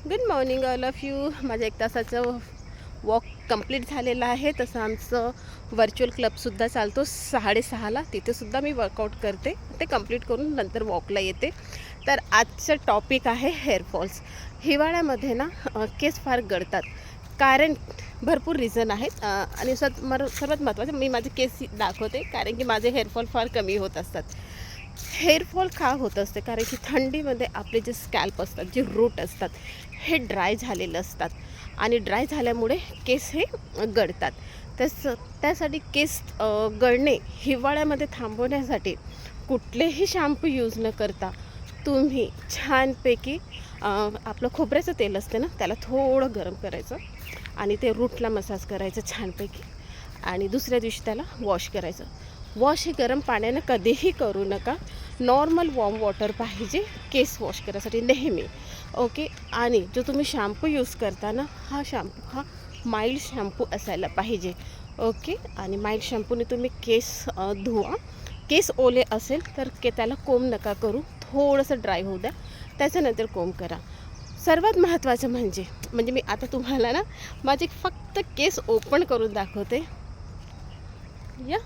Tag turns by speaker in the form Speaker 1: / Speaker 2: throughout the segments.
Speaker 1: Good morning all of you. माझं 1 तासाचं walk complete झालेलं आहे. तसं आमचं व्हर्च्युअल क्लबसुद्धा चालतो 6:30ला. तिथेसुद्धा मी वर्कआउट करते. ते कंप्लीट करून नंतर वॉकला येते. तर आजचं टॉपिक आहे हेअरफॉल्स. हिवाळ्यामध्ये ना केस फार गळतात. कारण भरपूर रिझन आहेत आणि सर्वात महत्त्वाचं मी माझे केस दाखवते, कारण की माझे हेअरफॉल फार कमी होत असतात. हेअरफॉल का होत असते? कारण की थंडीमध्ये आपले जे स्कॅल्प असतात, जे रूट असतात, हे ड्राय झालेलं असतात आणि ड्राय झाल्यामुळे केस हे गळतात. त्यासाठी केस गळणे हिवाळ्यामध्ये थांबवण्यासाठी कुठलेही शॅम्पू यूज न करता तुम्ही छानपैकी आपलं खोबऱ्याचं तेल असते ना, त्याला थोडं गरम करायचं आणि ते रूटला मसाज करायचं छानपैकी आणि दुसऱ्या दिवशी त्याला वॉश करायचं. वॉश हे गरम पाण्यानं कधीही करू नका. नॉर्मल वॉर्म वॉटर पाहिजे केस वॉश करायसाठी नेहमी. ओके. आणि जो तुम्ही शॅम्पू यूज करता ना, हा शॅम्पू हा माइल्ड शॅम्पू असायला पाहिजे. ओके. आणि माइल्ड शॅम्पूने तुम्ही केस धुवा. केस ओले असेल तर त्याला कोंब नका करू, थोडंसं ड्राय होऊ द्या, त्याच्यानंतर कोंब करा. सर्वात महत्त्वाचं म्हणजे मी आता तुम्हाला ना माझे फक्त केस ओपन करून दाखवते या.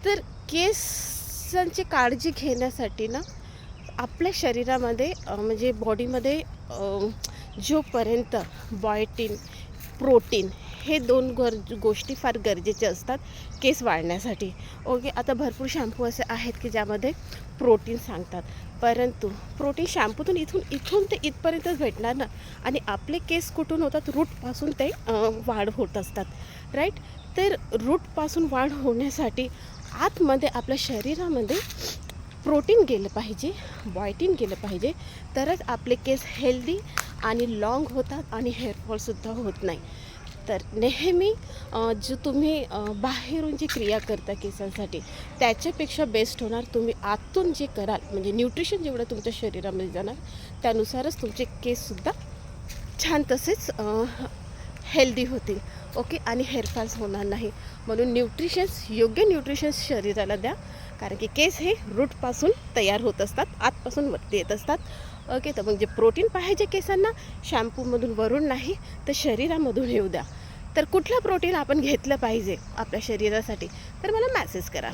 Speaker 1: तर केसांची काळजी घेण्यासाठी ना आपल्या शरीरामध्ये म्हणजे बॉडीमध्ये जोपर्यंत बायोटीन, प्रोटीन हे 2 गोष्टी फार गरजेच्या असतात केस वाढण्यासाठी. ओके. आता भरपूर शॅम्पू असे आहेत की ज्यामध्ये प्रोटीन सांगतात, परंतु प्रोटीन शॅम्पूतून इथून ते इथपर्यंतच भेटणार ना. आणि आपले केस कुठून होतात? रूटपासून ते वाढ होत असतात, राईट. तर रूटपासून वाढ होण्यासाठी आतमध्ये आपल्या शरीरामध्ये प्रोटीन गेलं पाहिजे, बायोटीन गेलं पाहिजे, तरच आपले केस हेल्दी आणि लाँग होतात आणि हेअरफॉलसुद्धा होत नाही. तर नेहमी जो तुम्ही बाहेरून जी क्रिया करता केसांसाठी, त्याच्यापेक्षा बेस्ट होणार तुम्ही आतून जे कराल. म्हणजे न्यूट्रिशन जेवढं तुमच्या शरीरामध्ये जाणार त्यानुसारच तुमचे केससुद्धा छान तसेच हेल्दी होतील. ओके. आणि हेअरफॉल्स होणार नाही. म्हणून योग्य न्यूट्रिशन्स शरीराला द्या, कारण की केस हे रूटपासून तयार होत असतात, आतपासून वरती येत असतात. ओके. तर मग जे प्रोटीन पाहिजे केसांना, शॅम्पूमधून वरून नाही तर शरीरामधून येऊ द्या. तर कुठलं प्रोटीन आपण घेतलं पाहिजे आपल्या शरीरासाठी, तर मला मॅसेज करा.